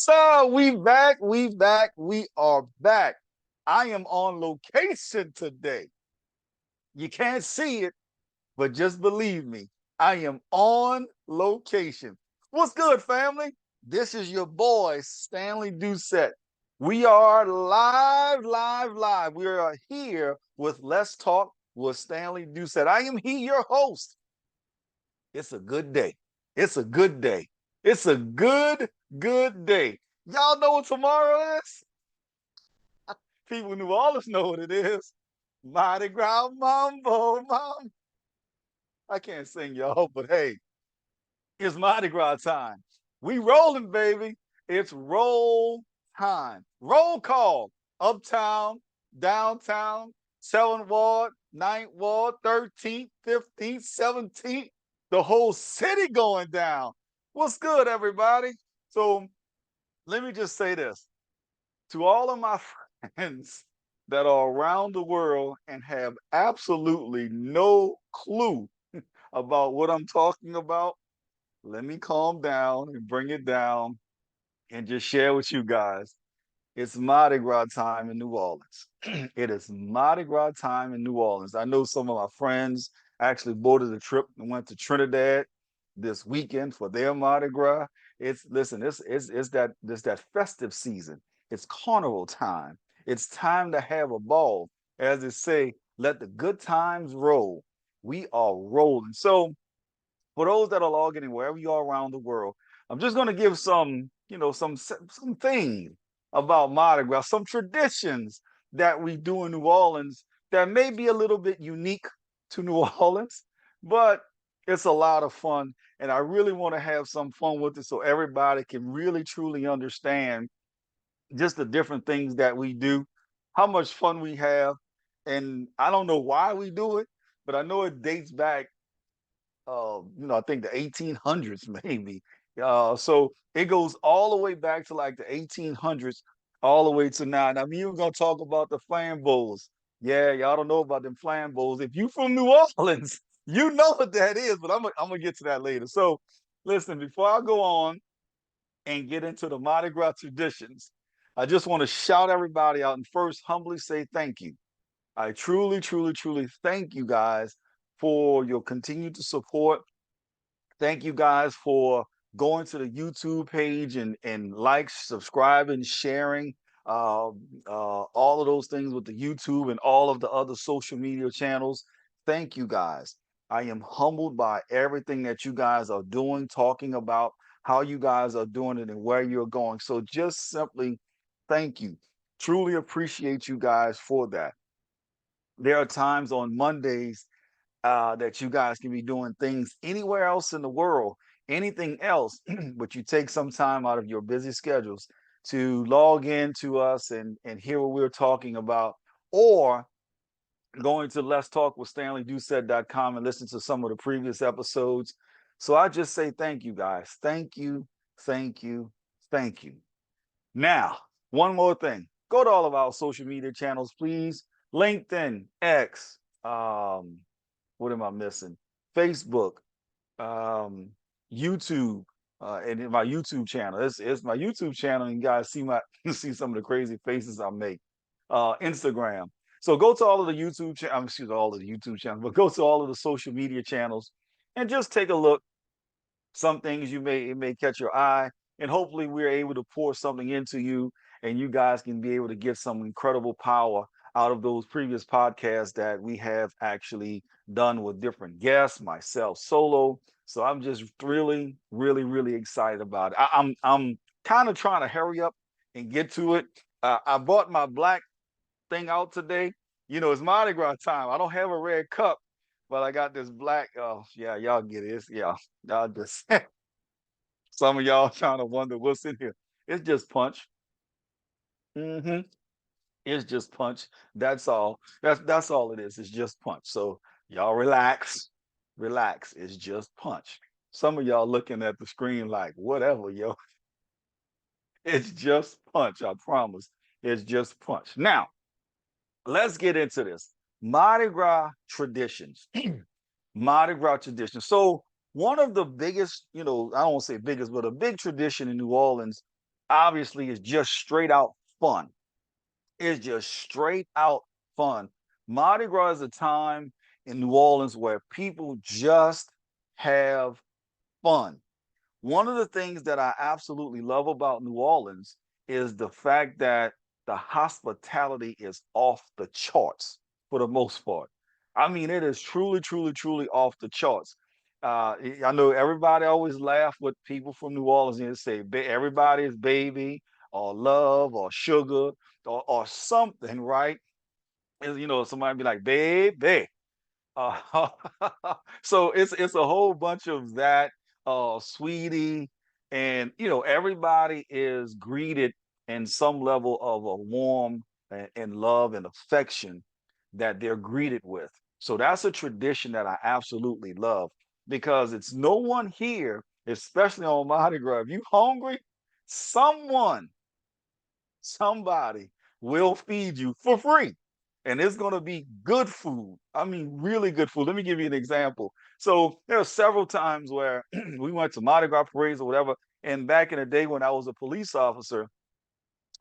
So we are back. I am on location today. You can't see it, but just believe me, I am on location. What's good, family? This is your boy, Stanley Doucette. We are live. We are here with Let's Talk with Stanley Doucette. I am he, your host. It's a good day. It's a good day. It's a good day. Y'all know what tomorrow is? People in New Orleans know what it is. Mardi Gras Mambo, Mom. I can't sing, y'all, but hey, it's Mardi Gras time. We rolling, baby. It's roll time. Roll call. Uptown, downtown, 7th Ward, 9th Ward, 13th, 15th, 17th. The whole city going down. What's good, everybody? So let me just say this to all of my friends that are around the world and have absolutely no clue about what I'm talking about. Let me calm down and bring it down and just share with you guys. It's Mardi Gras time in New Orleans. It is Mardi Gras time in New Orleans. I know some of my friends actually boarded a trip and went to Trinidad this weekend for their Mardi Gras. It's listen, it's that festive season. It's carnival time. It's time to have a ball. As they say, let the good times roll. We are rolling. So for those that are logging in wherever you are around the world, I'm just going to give some things about Mardi Gras, some traditions that we do in New Orleans that may be a little bit unique to New Orleans, but it's a lot of fun. And I really want to have some fun with it so everybody can really truly understand just the different things that we do, how much fun we have. And I don't know why we do it, but I know it dates back I think the 1800s maybe. So it goes all the way back to like the 1800s, all the way to now. And I'm even gonna talk about the flambeaux. Yeah, y'all don't know about them flambeaux. If you from New Orleans, you know what that is. But I'm gonna get to that later. So listen, before I go on and get into the Mardi Gras traditions, I just want to shout everybody out and first humbly say thank you. I truly thank you guys for your continued support. Thank you guys for going to the YouTube page and like, subscribing, sharing, all of those things with the YouTube and all of the other social media channels. Thank you guys. I am humbled by everything that you guys are doing, talking about how you guys are doing it and where you're going. So just simply thank you. Truly appreciate you guys for that. There are times on Mondays that you guys can be doing things anywhere else in the world, anything else, but you take some time out of your busy schedules to log in to us and hear what we're talking about, or going to Let's Talk with StanleyDoucette.com and listen to some of the previous episodes. So I just say thank you guys. Thank you, thank you, thank you. Now, one more thing. Go to all of our social media channels, please. LinkedIn, X, what am I missing? Facebook, um, YouTube, and in my YouTube channel. It's my YouTube channel, and you guys see my see some of the crazy faces I make. Instagram. So go to all of the YouTube channels, excuse me, all of the YouTube channels, but go to all of the social media channels and just take a look. Some things it may catch your eye, and hopefully we're able to pour something into you, and you guys can be able to get some incredible power out of those previous podcasts that we have actually done with different guests, myself solo. So I'm just really excited about it. I'm kind of trying to hurry up and get to it. I bought my black thing out today. It's Mardi Gras time. I don't have a red cup, but I got this black. Oh yeah, y'all get it. Y'all just some of y'all trying to wonder what's in here. It's just punch. hmm It's just punch. That's all. That's all it is. It's just punch. So y'all relax, relax. It's just punch. Some of y'all looking at the screen like whatever, yo. It's just punch. I promise. It's just punch. Now let's get into this. Mardi Gras traditions. Mardi Gras traditions. So one of the biggest, I don't want to say biggest, but a big tradition in New Orleans, obviously is just straight out fun. It's just straight out fun. Mardi Gras is a time in New Orleans where people just have fun. One of the things that I absolutely love about New Orleans is the fact that the hospitality is off the charts for the most part. I mean, it is truly, truly, truly off the charts. I know everybody always laugh with people from New Orleans and say everybody is baby or love or sugar or something, right? You know, somebody be like, baby, uh, so it's a whole bunch of that, sweetie, and you know everybody is greeted in some level of a warm and love and affection that they're greeted with. So that's a tradition that I absolutely love because it's no one here, especially on Mardi Gras. If you hungry, someone somebody will feed you for free. And it's going to be good food. I mean, really good food. Let me give you an example. So there are several times where we went to Mardi Gras parades or whatever. And back in the day when I was a police officer,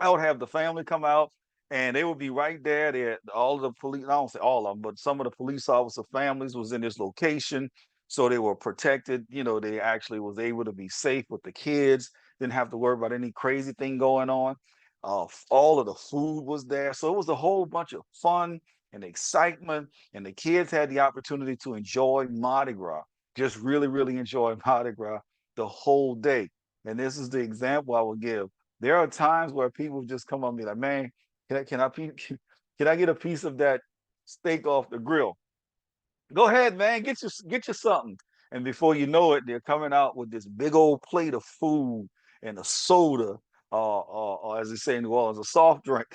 I would have the family come out and they would be right there. They all of the police, I don't say all of them, but some of the police officer families was in this location. So they were protected. You know, they actually was able to be safe with the kids, didn't have to worry about any crazy thing going on. All of the food was there. So it was a whole bunch of fun and excitement. And the kids had the opportunity to enjoy Mardi Gras, just really, really enjoy Mardi Gras the whole day. And this is the example I would give. There are times where people just come on me like, man, can I get a piece of that steak off the grill? Go ahead, man, get you something. And before you know it, they're coming out with this big old plate of food and a soda, or as they say in New Orleans, a soft drink,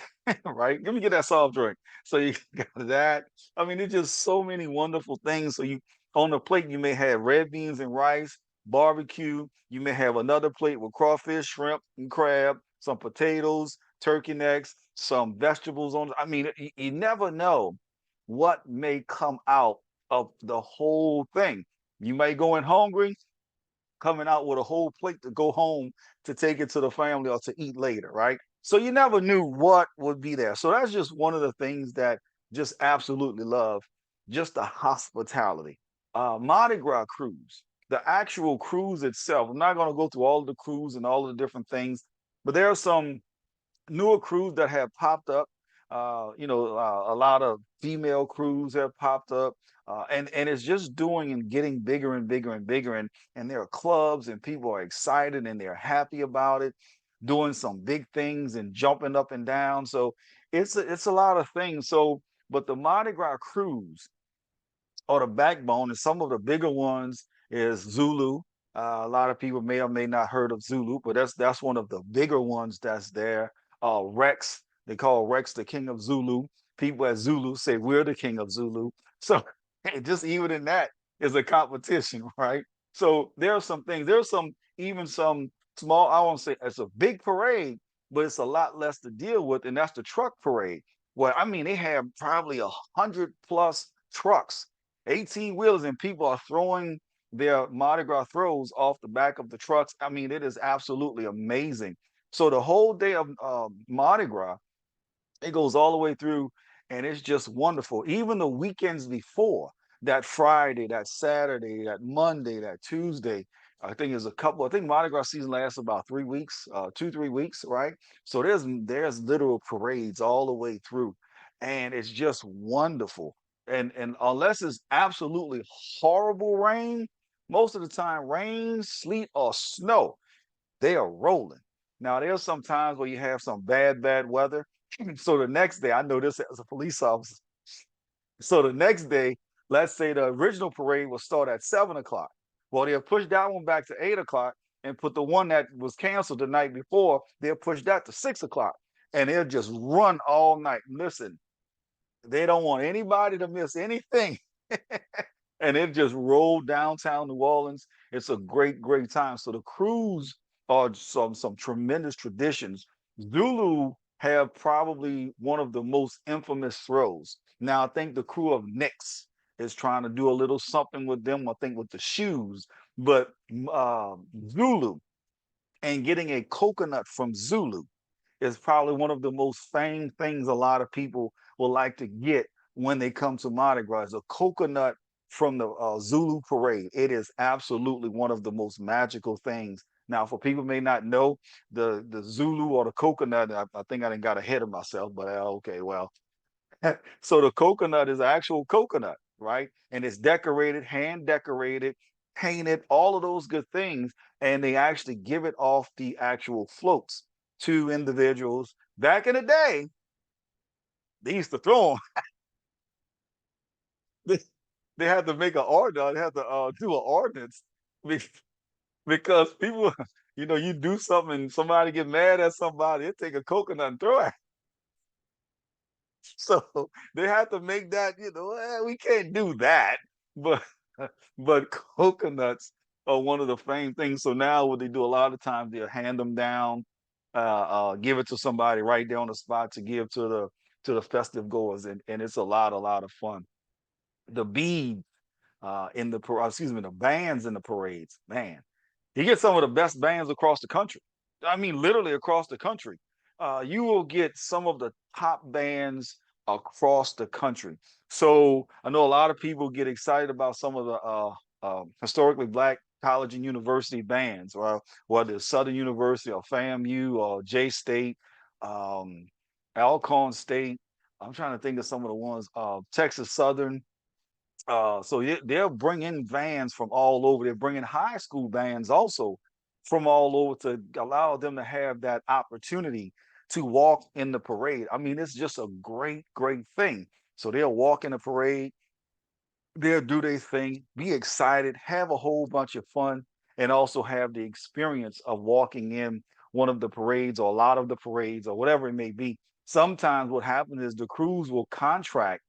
right? Let me get that soft drink. So you got that. I mean, it's just so many wonderful things. So you on the plate, you may have red beans and rice, barbecue. You may have another plate with crawfish, shrimp, and crab, some potatoes, turkey necks, some vegetables on. I mean, you never know what may come out of the whole thing. You may go in hungry, coming out with a whole plate to go home to take it to the family or to eat later, right? So you never knew what would be there. So that's just one of the things that just absolutely love, just the hospitality. Mardi Gras cruise, the actual cruise itself. I'm not going to go through all of the cruise and all of the different things, but there are some newer crews that have popped up. A lot of female crews have popped up, and it's just doing and getting bigger and bigger and bigger. And there are clubs, and people are excited and they're happy about it, doing some big things and jumping up and down. So it's a lot of things. So, but the Mardi Gras cruise or the backbone, and some of the bigger ones is Zulu. A lot of people may or may not heard of Zulu, but that's one of the bigger ones that's there. Rex, they call Rex the king of Zulu. People at Zulu say we're the king of Zulu. So just even in that is a competition, right? So there are some things. There's some even some small. I won't say it's a big parade, but it's a lot less to deal with, and that's the truck parade. Well, I mean, they have probably 100+ trucks, 18 wheelers, and people are throwing their Mardi Gras throws off the back of the trucks. I mean, it is absolutely amazing. So the whole day of Mardi Gras, it goes all the way through, and it's just wonderful. Even the weekends before, that Friday, that Saturday, that Monday, that Tuesday, I think is a couple. I think Mardi Gras season lasts about 3 weeks, 2, 3 weeks, right? So there's literal parades all the way through, and it's just wonderful. And unless it's absolutely horrible rain, most of the time rain, sleet, or snow, they are rolling. Now, there's some times where you have some bad weather. So the next day, I know this as a police officer. So the next day, let's say the original parade will start at 7 o'clock. Well, they'll push that one back to 8 o'clock and put the one that was canceled the night before, they'll push that to 6 o'clock. And they'll just run all night. Listen, they don't want anybody to miss anything. And it just rolled downtown New Orleans. It's a great, great time. So the cruise are some tremendous traditions. Zulu have probably one of the most infamous throws. Now I think the crew of Knicks is trying to do a little something with them. I think with the shoes, but Zulu And getting a coconut from Zulu is probably one of the most famed things a lot of people will like to get when they come to Mardi Gras. Is a coconut from the Zulu parade. It is absolutely one of the most magical things. Now, for people who may not know, the Zulu or the coconut, I think I didn't got ahead of myself, but okay, well, so the coconut is actual coconut, right? And it's decorated, hand decorated, painted, all of those good things. And they actually give it off the actual floats to individuals. Back in the day, they used to throw them. they, they had to make an order. They had to do an ordinance because people, you do something and somebody get mad at somebody, they take a coconut and throw it. So they have to make that, we can't do that. But but coconuts are one of the famed things. So now what they do a lot of times they'll hand them down, give it to somebody right there on the spot to give to the festive goers, and it's a lot of fun. The beads in the excuse me, the bands in the parades, man. You get some of the best bands across the country. I mean, literally across the country. You will get some of the top bands across the country. So I know a lot of people get excited about some of the historically black college and university bands, or whether it's Southern University or FAMU or J State, um, Alcorn State. I'm trying to think of some of the ones. Texas Southern, so they'll bring in vans from all over. They're bringing high school bands also from all over to allow them to have that opportunity to walk in the parade. I mean, it's just a great, great thing. So they'll walk in the parade, they'll do their thing, be excited, have a whole bunch of fun, and also have the experience of walking in one of the parades or a lot of the parades or whatever it may be. Sometimes what happens is the crews will contract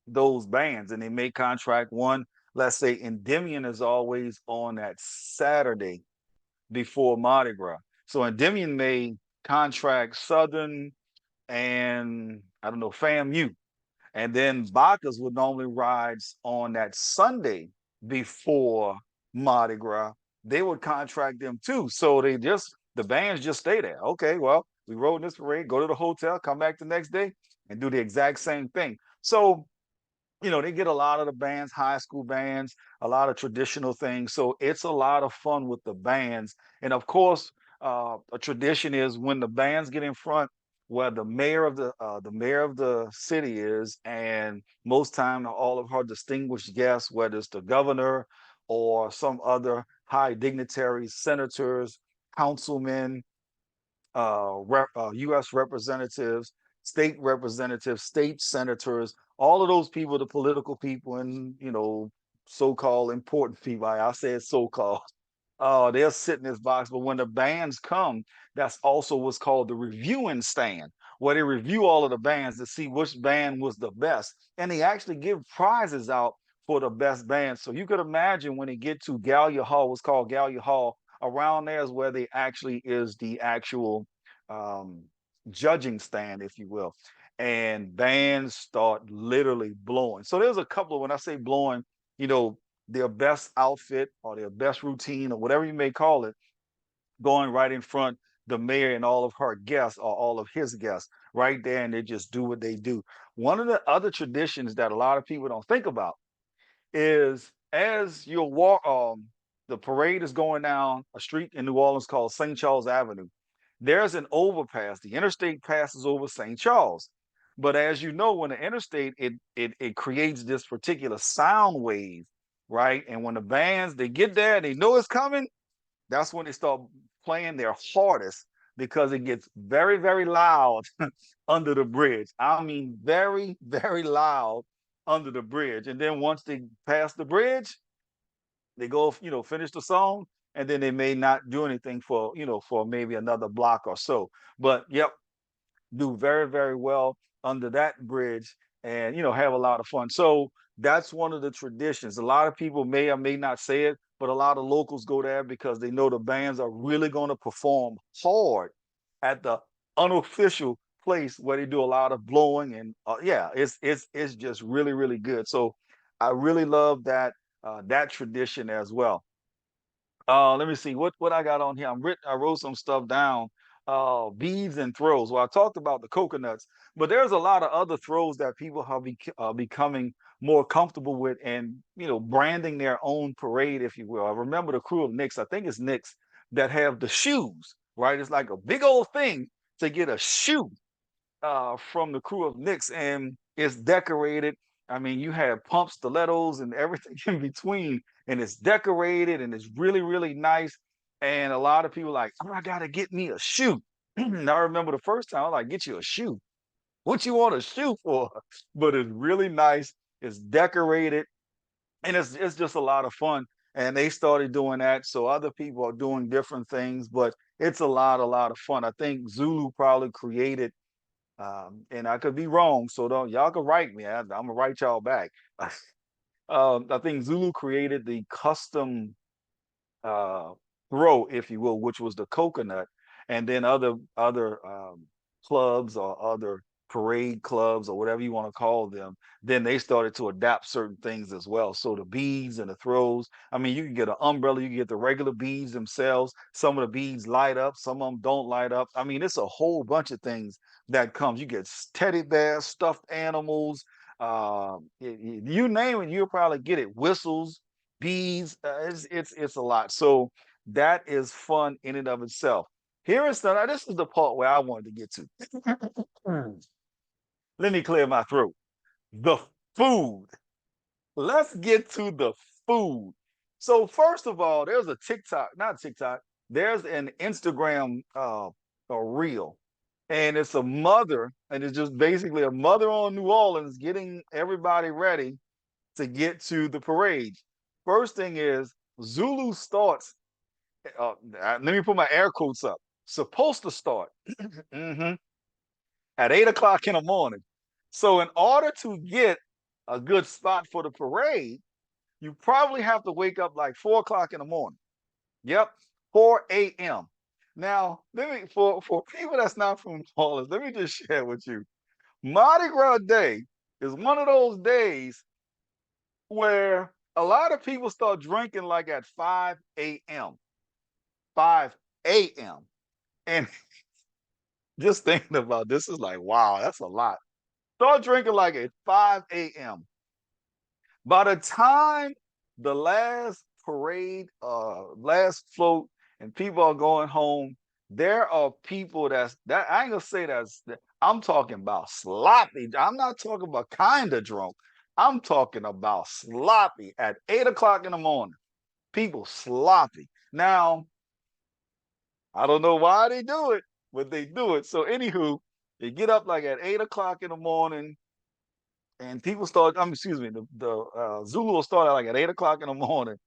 those bands and they may contract one. Let's say Endymion is always on that Saturday before Mardi Gras. So Endymion may contract Southern and I don't know, FAMU. And then Bacchus would normally rides on that Sunday before Mardi Gras. They would contract them too. So the bands just stay there. Okay, well, we rode in this parade, go to the hotel, come back the next day and do the exact same thing. So they get a lot of the bands, high school bands, a lot of traditional things. So it's a lot of fun with the bands. And of course, a tradition is when the bands get in front, where the mayor of the city is, and most time all of her distinguished guests, whether it's the governor or some other high dignitaries, senators, councilmen, U.S. representatives, state representatives, state senators, all of those people, the political people, and so-called important people. I say it's so-called. They'll sit in this box, but when the bands come, that's also what's called the reviewing stand, where they review all of the bands to see which band was the best, and they actually give prizes out for the best band. So you could imagine when they get to Gallia Hall, what's called Gallia Hall, around there is where they actually is the actual um, judging stand, if you will. And bands start literally blowing. So there's a couple of, when I say blowing, you know, their best outfit or their best routine or whatever you may call it, going right in front the mayor and all of her guests or all of his guests right there, and they just do what they do. One of the other traditions that a lot of people don't think about is as you walk, the parade is going down a street in New Orleans called St. Charles Avenue. There's an overpass. The interstate passes over St. Charles. But as you know, when the interstate, it creates this particular sound wave, right? And when the bands they get there, they know it's coming. That's when they start playing their hardest because it gets very, very loud under the bridge. I mean, very, very loud under the bridge. And then once they pass the bridge, they go, finish the song, and then they may not do anything for maybe another block or so. But yep, do very, very well under that bridge and have a lot of fun. So that's one of the traditions. A lot of people may or may not say it, but a lot of locals go there because they know the bands are really going to perform hard at the unofficial place where they do a lot of blowing and yeah, it's just really, really good. So I really love that tradition as well. Let me see what I got on here. I wrote some stuff down. Beads and throws. Well, I talked about the coconuts, but there's a lot of other throws that people have becoming more comfortable with, and branding their own parade, if you will. I remember the crew of Knicks. I think it's Knicks that have the shoes. Right, it's like a big old thing to get a shoe from the crew of Knicks, and it's decorated. I mean, you have pump stilettos and everything in between, and it's decorated and it's really, really nice. And a lot of people like, oh, I gotta get me a shoe. And I remember the first time I was like, get you a shoe. What you want a shoe for? But it's really nice. It's decorated, and it's just a lot of fun. And they started doing that, so other people are doing different things, but it's a lot of fun. I think Zulu probably created and I could be wrong, so don't y'all can write me. I'm gonna write y'all back. I think Zulu created the custom uh, throw, if you will, which was the coconut, and then other clubs or other parade clubs or whatever you want to call them. Then they started to adapt certain things as well. So the beads and the throws. I mean, you can get an umbrella, you can get the regular beads themselves. Some of the beads light up, some of them don't light up. I mean, it's a whole bunch of things that comes. You get teddy bears, stuffed animals. You name it, you'll probably get it. Whistles, bees. It's a lot. So that is fun in and of itself. Here is now this is the part where I wanted to get to. Let me clear my throat. The food. Let's get to the food. So first of all, there's a TikTok, not TikTok. There's an Instagram a reel, and it's a mother, and it's just basically a mother on New Orleans getting everybody ready to get to the parade. First thing is Zulu starts. Let me put my air quotes up. Supposed to start mhm, at 8 o'clock in the morning. So in order to get a good spot for the parade, you probably have to wake up like 4 o'clock in the morning. Yep, 4 a.m. Now, let me for people that's not from New Orleans, let me just share with you. Mardi Gras Day is one of those days where a lot of people start drinking like at 5 a.m. 5 a.m. And just thinking about this is like, wow, that's a lot. Start drinking like at 5 a.m. By the time the last parade, last float, and people are going home, there are people that I ain't gonna say I'm talking about sloppy. I'm not talking about kind of drunk. I'm talking about sloppy at 8 o'clock in the morning. People sloppy. Now, I don't know why they do it, but they do it. So, anywho, they get up like at 8 o'clock in the morning, and people start. Excuse me, the Zulu will start at like at 8 o'clock in the morning,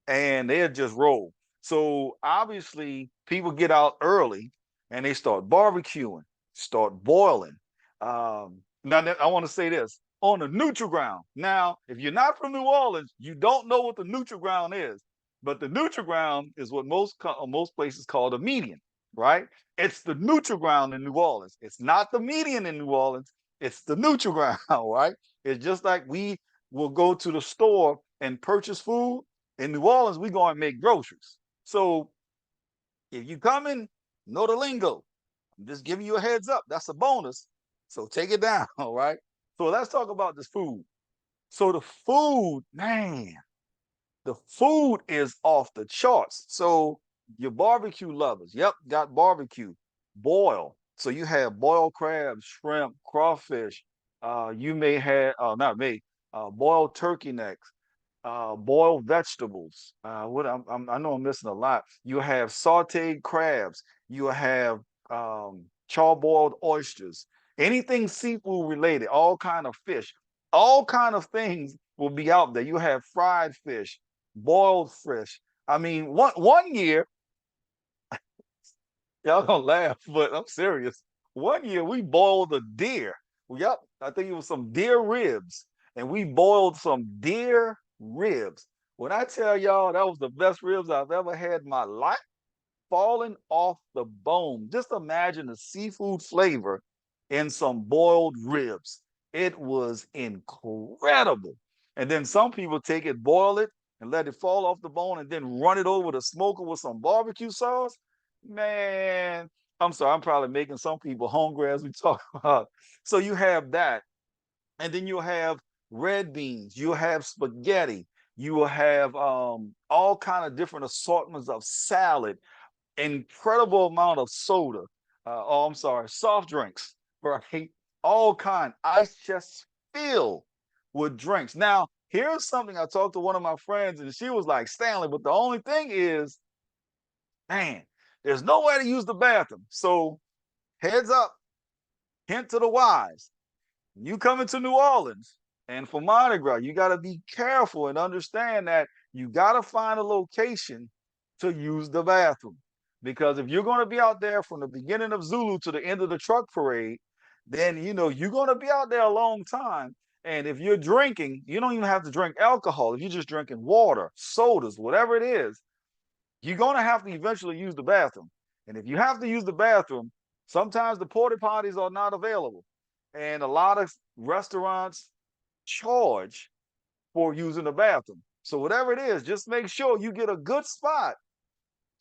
and they'll just roll. So obviously, people get out early and they start barbecuing, start boiling. Now, I want to say this on the neutral ground. Now, if you're not from New Orleans, you don't know what the neutral ground is, but the neutral ground is what most places call the median, right? It's the neutral ground in New Orleans. It's not the median in New Orleans. It's the neutral ground, right? It's just like we will go to the store and purchase food. In New Orleans, we go and make groceries. So if you come in, know the lingo. I'm just giving you a heads up. That's a bonus. So take it down, all right? So let's talk about this food. So the food, man, the food is off the charts. So your barbecue lovers, yep, got barbecue, boil. So you have boiled crabs, shrimp, crawfish. You may have, not me, boiled turkey necks, boiled vegetables. I know I'm missing a lot. You have sautéed crabs. You have charboiled oysters. Anything seafood related, all kind of fish, all kind of things will be out there. You have fried fish, boiled fish. I mean, one year, y'all gonna laugh, but I'm serious. One year we boiled a deer. Yep, I think it was some deer ribs, and we boiled some deer ribs. When I tell y'all that was the best ribs I've ever had in my life, falling off the bone. Just imagine the seafood flavor in some boiled ribs. It was incredible. And then some people take it, boil it, and let it fall off the bone and then run it over the smoker with some barbecue sauce, man, I'm sorry, I'm probably making some people hungry as we talk about. So you have that, and then you'll have red beans, you'll have spaghetti, you will have all kind of different assortments of salad, incredible amount of soda. Oh, I'm sorry, soft drinks, right? All kind. Ice chest filled with drinks. Now, here's something I talked to one of my friends, and she was like, Stanley, but the only thing is, man, there's nowhere to use the bathroom. So heads up, hint to the wise. You coming to New Orleans and for Mardi Gras, you got to be careful and understand that you got to find a location to use the bathroom. Because if you're going to be out there from the beginning of Zulu to the end of the truck parade, then you're going to be out there a long time. And if you're drinking, you don't even have to drink alcohol. If you're just drinking water, sodas, whatever it is, you're going to have to eventually use the bathroom. And if you have to use the bathroom, sometimes the porta potties are not available. And a lot of restaurants charge for using the bathroom. So whatever it is, just make sure you get a good spot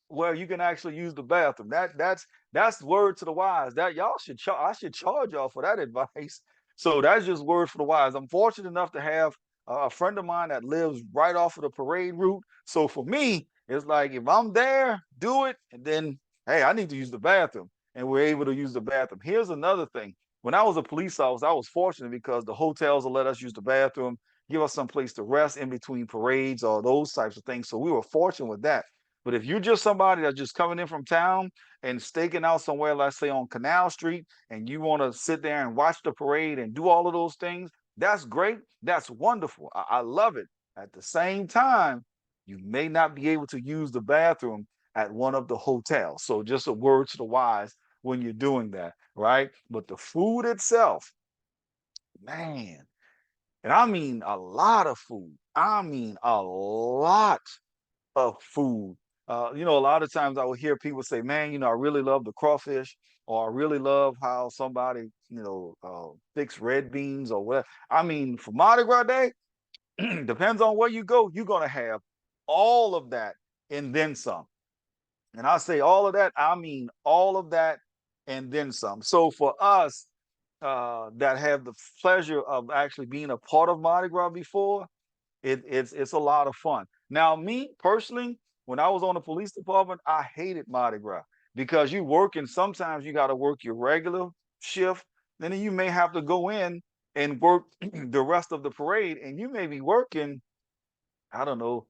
where you can actually use the bathroom. That's word to the wise. That y'all should I should charge y'all for that advice. So that's just word for the wise. I'm fortunate enough to have a friend of mine that lives right off of the parade route. So for me, it's like if I'm there, do it, and then hey, I need to use the bathroom, and we're able to use the bathroom. Here's another thing. When I was a police officer, I was fortunate because the hotels will let us use the bathroom, give us some place to rest in between parades or those types of things. So we were fortunate with that. But if you're just somebody that's just coming in from town and staking out somewhere, let's say on Canal Street, and you want to sit there and watch the parade and do all of those things, that's great. That's wonderful. I love it. At the same time, you may not be able to use the bathroom at one of the hotels. So just a word to the wise when you're doing that, right? But the food itself, man, and I mean a lot of food. I mean a lot of food. A lot of times I would hear people say, man, I really love the crawfish, or I really love how somebody, fix red beans or whatever. I mean, for Mardi Gras Day, depends on where you go, you're going to have all of that and then some. And I say all of that, I mean all of that and then some. So for us that have the pleasure of actually being a part of Mardi Gras before, it's a lot of fun. Now, me personally, when I was on the police department, I hated Mardi Gras because you work and sometimes you got to work your regular shift. Then you may have to go in and work the rest of the parade, and you may be working, I don't know,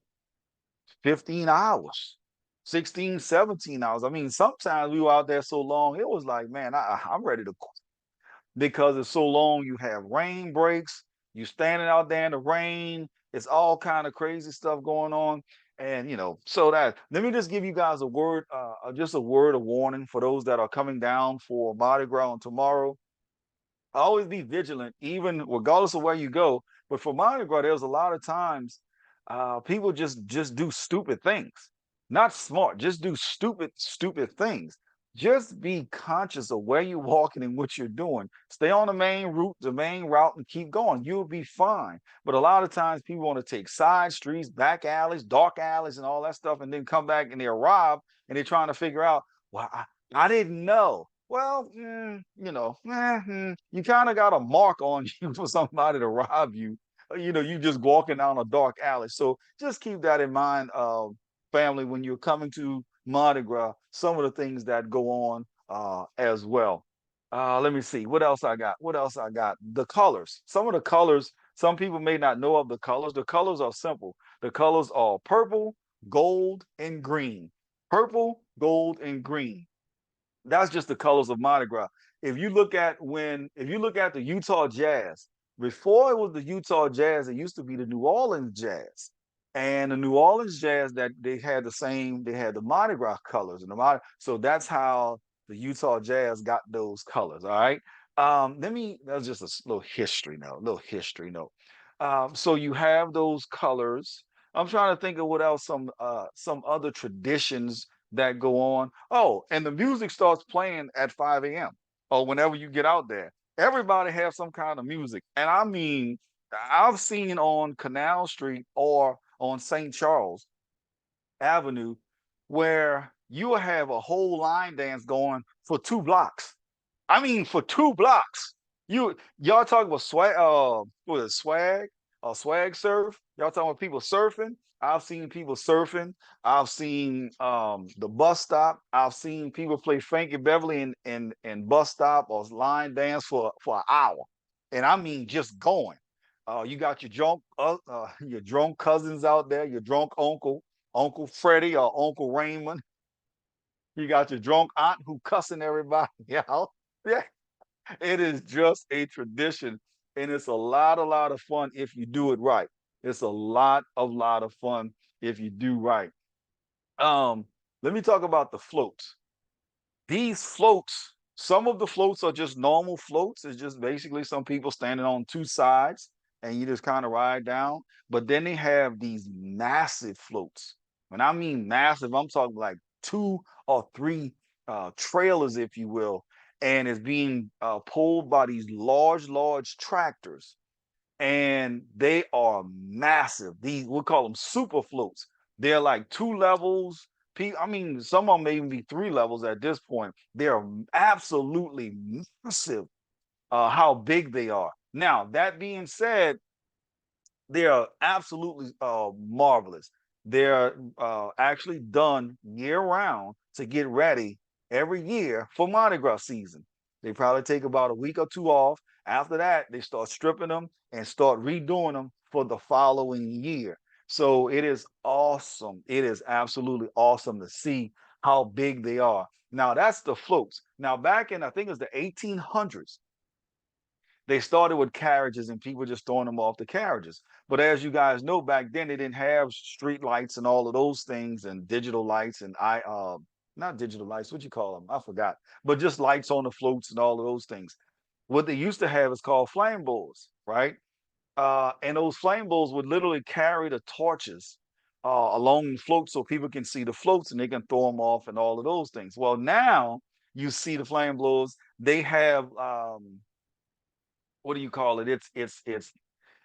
15 hours, 16, 17 hours. I mean, sometimes we were out there so long, it was like, man, I'm ready to quit because it's so long. You have rain breaks, you standing out there in the rain, it's all kind of crazy stuff going on. And so that let me just give you guys a word, just a word of warning for those that are coming down for Mardi Gras tomorrow. Always be vigilant, even regardless of where you go. But for Mardi Gras, there's a lot of times people just do stupid things, not smart, just do stupid things. Just be conscious of where you're walking and what you're doing. Stay on the main route, and keep going. You'll be fine. But a lot of times people want to take side streets, back alleys, dark alleys, and all that stuff, and then come back and they're robbed, and they're trying to figure out, well, I didn't know. Well, you kind of got a mark on you for somebody to rob you. You just walking down a dark alley. So just keep that in mind, family, when you're coming to Mardi Gras, some of the things that go on as well. Let me see what else I got. What else I got? The colors. Some of the colors, some people may not know of the colors. The colors are simple. The colors are purple, gold, and green. Purple, gold, and green. That's just the colors of Mardi Gras. If you look at the Utah Jazz, before it was the Utah Jazz, it used to be the New Orleans Jazz. And the New Orleans Jazz, that they had the Mardi Gras colors, and so that's how the Utah Jazz got those colors. All right. That's just a little history note, so you have those colors. I'm trying to think of what else, some other traditions that go on. Oh, and the music starts playing at 5 a.m. or whenever you get out there. Everybody has some kind of music. And I mean, I've seen on Canal Street or on St. Charles Avenue, where you will have a whole line dance going for 2 blocks. I mean, for 2 blocks. Y'all talking about swag? What is it, swag? Swag surf? Y'all talking about people surfing? I've seen people surfing. I've seen the bus stop. I've seen people play Frankie Beverly in bus stop or line dance for an hour, and I mean just going. You got your drunk cousins out there, your drunk uncle, Uncle Freddie or Uncle Raymond. You got your drunk aunt who cussing everybody out. Yeah, it is just a tradition, and it's a lot of fun if you do it right. It's a lot of fun if you do right. Um, Let me talk about the floats. These floats, some of the floats are just normal floats. It's just basically some people standing on two sides and you just kind of ride down. But then they have these massive floats. When I mean massive, I'm talking like 2 or 3 trailers, if you will, and it's being pulled by these large tractors, and they are massive. These, we call them super floats. They're like 2 levels. I mean, some of them may even be 3 levels at this point. They're absolutely massive. How big they are. Now, that being said, they are absolutely marvelous. They're actually done year round to get ready every year for Mardi Gras season. They probably take about a week or two off. After that, they start stripping them and start redoing them for the following year. So it is awesome. It is absolutely awesome to see how big they are. Now that's the floats. Now back in, I think it was the 1800s, they started with carriages and people just throwing them off the carriages. But as you guys know, back then they didn't have street lights and all of those things and digital lights and not digital lights, what you call them? I forgot. But just lights on the floats and all of those things. What they used to have is called flame bowls, right? And those flame bowls would literally carry the torches along the float so people can see the floats and they can throw them off and all of those things. Well, now you see the flame blowers, they have what do you call it? It's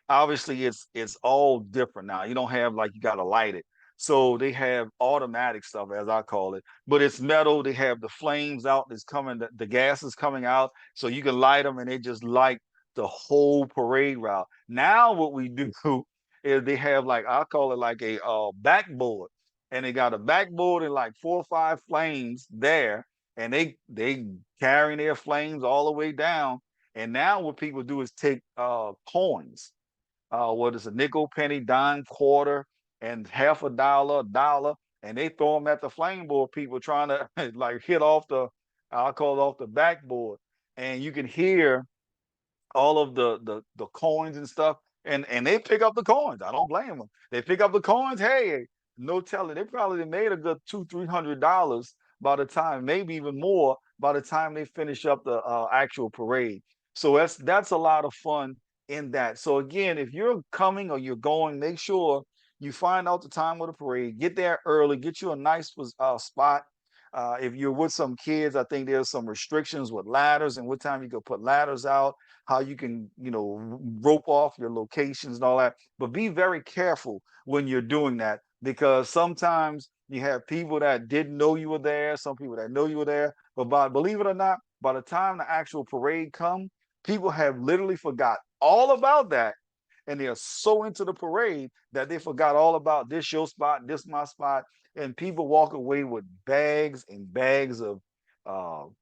obviously it's all different now. You don't have like you gotta light it. So they have automatic stuff, as I call it, but it's metal. They have the flames out, it's coming, the gas is coming out, so you can light them and they just light the whole parade route. Now what we do is they have like, I call it like a backboard, and they got a backboard and like 4 or 5 flames there, and they carrying their flames all the way down. And now what people do is take coins, what is a nickel, penny, dime, quarter, and half a dollar, and they throw them at the flame board. People trying to like hit off the, I'll call it off the backboard, and you can hear all of the coins and stuff, and they pick up the coins. I don't blame them. They pick up the coins. Hey, no telling. They probably made a good $200-300 by the time, maybe even more by the time they finish up the actual parade. So that's a lot of fun in that. So again, if you're coming or you're going, make sure you find out the time of the parade. Get there early. Get you a nice spot. If you're with some kids, I think there's some restrictions with ladders and what time you can put ladders out, how you can, rope off your locations and all that. But be very careful when you're doing that, because sometimes you have people that didn't know you were there, some people that know you were there. But believe it or not, by the time the actual parade comes, people have literally forgot all about that. And they are so into the parade that they forgot all about this your spot, this my spot, and people walk away with bags and bags of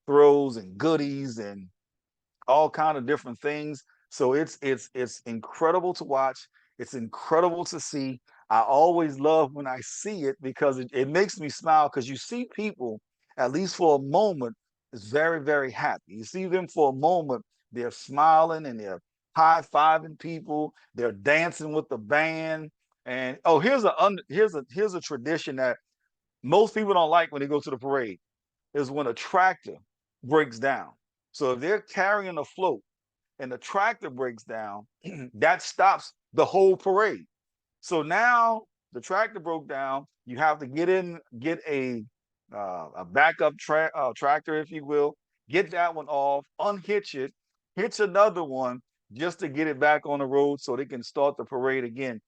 throws and goodies and all kind of different things. So it's incredible to watch. It's incredible to see. I always love when I see it because it makes me smile, because you see people, at least for a moment, is very happy. You see them for a moment, they're smiling and they're high-fiving people, they're dancing with the band. And oh, here's a tradition that most people don't like when they go to the parade, is when a tractor breaks down. So if they're carrying a float and the tractor breaks down, that stops the whole parade. So now the tractor broke down. You have to get a backup tractor, if you will, get that one off, unhitch it, hitch another one just to get it back on the road so they can start the parade again.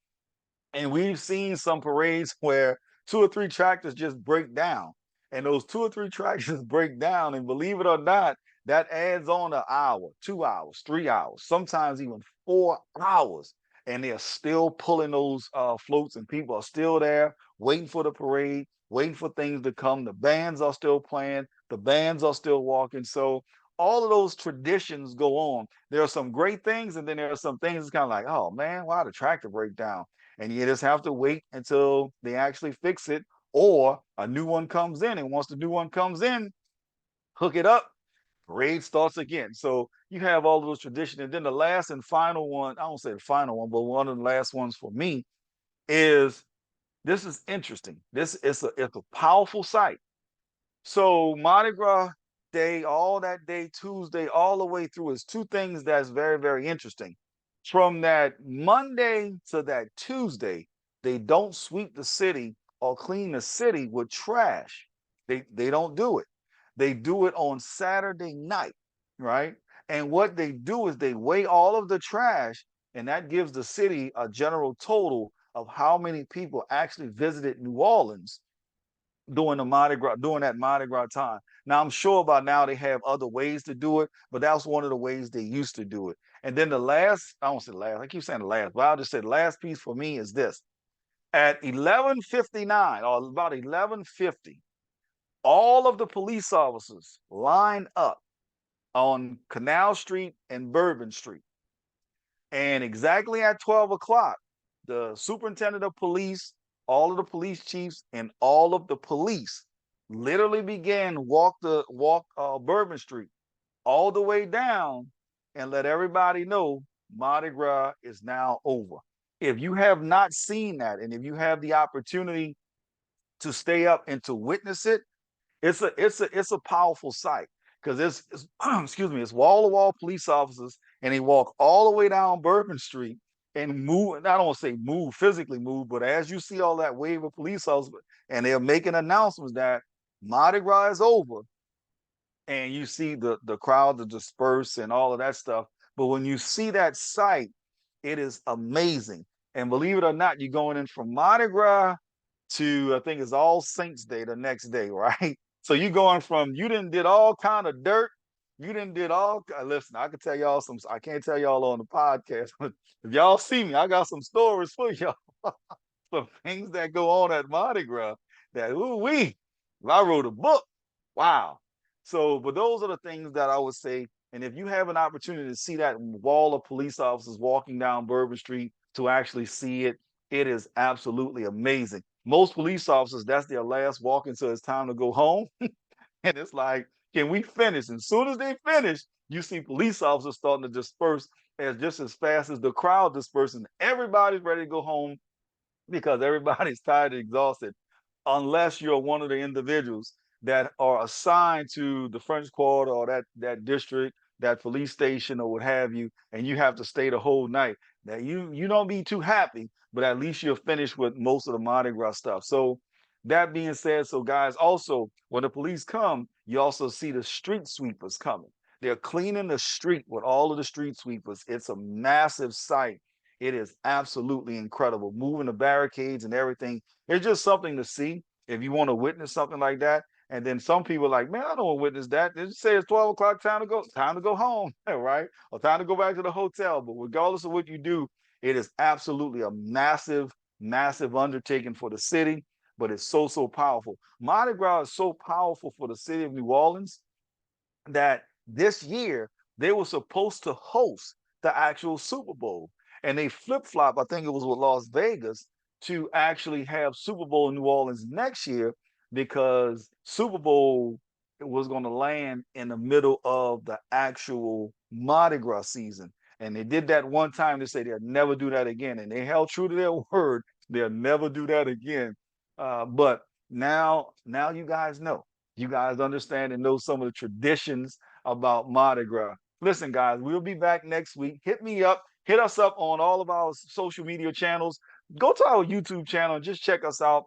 And we've seen some parades where two or three tractors just break down. And those two or three tractors break down. And believe it or not, that adds on an hour, 2 hours, 3 hours, sometimes even 4 hours. And they're still pulling those floats, and people are still there waiting for the parade, waiting for things to come. The bands are still playing, the bands are still walking. So all of those traditions go on. There are some great things, and then there are some things that's kind of like, oh man, why the tractor break down? And you just have to wait until they actually fix it, or a new one comes in. And once the new one comes in, hook it up, parade starts again. So you have all of those traditions. And then the last and final one, I don't say the final one, but one of the last ones for me is, this is interesting. This is it's a powerful sight. So Mardi Gras day, all that day, Tuesday, all the way through, is two things that's very, very interesting. From that Monday to that Tuesday, they don't sweep the city or clean the city with trash. They don't do it. They do it on Saturday night, right? And what they do is they weigh all of the trash, and that gives the city a general total of how many people actually visited New Orleans during the Mardi Gras, during that Mardi Gras time. Now I'm sure by now they have other ways to do it, but that was one of the ways they used to do it. And then the last, I don't say the last, I keep saying the last, but I'll just say the last piece for me is this. At 11:59 or about 11:50, all of the police officers line up on Canal Street and Bourbon Street. And exactly at 12 o'clock, the superintendent of police, all of the police chiefs, and all of the police literally began walk Bourbon Street all the way down and let everybody know Mardi Gras is now over. If you have not seen that, and if you have the opportunity to stay up and to witness it, it's a powerful sight, because it's excuse me, it's wall to wall police officers, and they walk all the way down Bourbon Street and move. I don't want to say move physically move, but as you see all that wave of police officers, and they're making announcements that Mardi Gras is over, and you see the crowd to disperse and all of that stuff. But when you see that sight, it is amazing. And believe it or not, you're going in from Mardi Gras to, I think it's All Saints Day the next day, right? So you going from, you didn't did all kind of dirt, you didn't did all. Listen, I can tell y'all some. I can't tell y'all on the podcast, but if y'all see me, I got some stories for y'all. Some things that go on at Mardi Gras that, ooh wee, if I wrote a book, wow. So, but those are the things that I would say. And if you have an opportunity to see that wall of police officers walking down Bourbon Street, to actually see it, it is absolutely amazing. Most police officers, that's their last walk until it's time to go home. And it's like, can we finish? And as soon as they finish, you see police officers starting to disperse as just as fast as the crowd dispersing. Everybody's ready to go home because everybody's tired and exhausted, unless you're one of the individuals that are assigned to the French Quarter or that district, that police station or what have you, and you have to stay the whole night. Now you don't be too happy, but at least you're finished with most of the Mardi Gras stuff. So that being said, so guys, also when the police come, you also see the street sweepers coming. They're cleaning the street with all of the street sweepers. It's a massive sight. It is absolutely incredible. Moving the barricades and everything. It's just something to see if you want to witness something like that. And then some people are like, man, I don't want to witness that. They just say it's 12 o'clock, time to go home, right? Or time to go back to the hotel. But regardless of what you do, it is absolutely a massive, massive undertaking for the city, but it's so, so powerful. Mardi Gras is so powerful for the city of New Orleans that this year they were supposed to host the actual Super Bowl, and they flip flop. I think it was with Las Vegas to actually have Super Bowl in New Orleans next year, because Super Bowl was going to land in the middle of the actual Mardi Gras season. And they did that one time. They say they'll never do that again, and they held true to their word. They'll never do that again. But now you guys know. You guys understand and know some of the traditions about Mardi Gras. Listen, guys, we'll be back next week. Hit me up. Hit us up on all of our social media channels. Go to our YouTube channel and just check us out.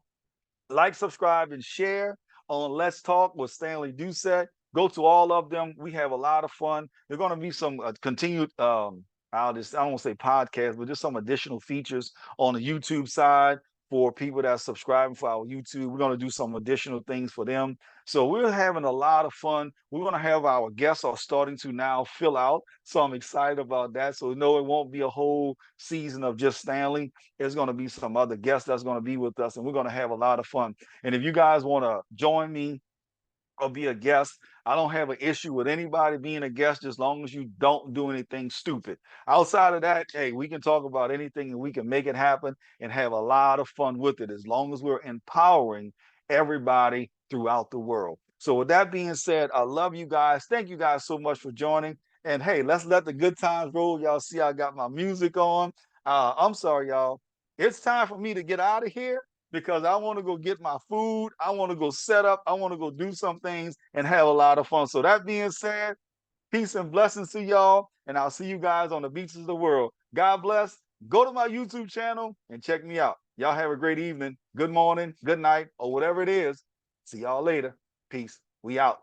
Like, subscribe, and share on Let's Talk with Stanley Doucette. Go to all of them. We have a lot of fun. There's going to be some continued I don't want to say podcast, but just some additional features on the YouTube side for people that are subscribing for our YouTube. We're going to do some additional things for them. So we're having a lot of fun. We're going to have our guests are starting to now fill out. So I'm excited about that. So no, it won't be a whole season of just Stanley. There's going to be some other guests that's going to be with us, and we're going to have a lot of fun. And if you guys want to join me or be a guest. I don't have an issue with anybody being a guest as long as you don't do anything stupid. Outside of that, hey, we can talk about anything and we can make it happen and have a lot of fun with it as long as we're empowering everybody throughout the world. So, with that being said, I love you guys. Thank you guys so much for joining. And hey, let's let the good times roll. Y'all see, I got my music on. I'm sorry, y'all. It's time for me to get out of here because I want to go get my food. I want to go set up. I want to go do some things and have a lot of fun. So that being said, peace and blessings to y'all. And I'll see you guys on the beaches of the world. God bless. Go to my YouTube channel and check me out. Y'all have a great evening, good morning, good night, or whatever it is. See y'all later. Peace. We out.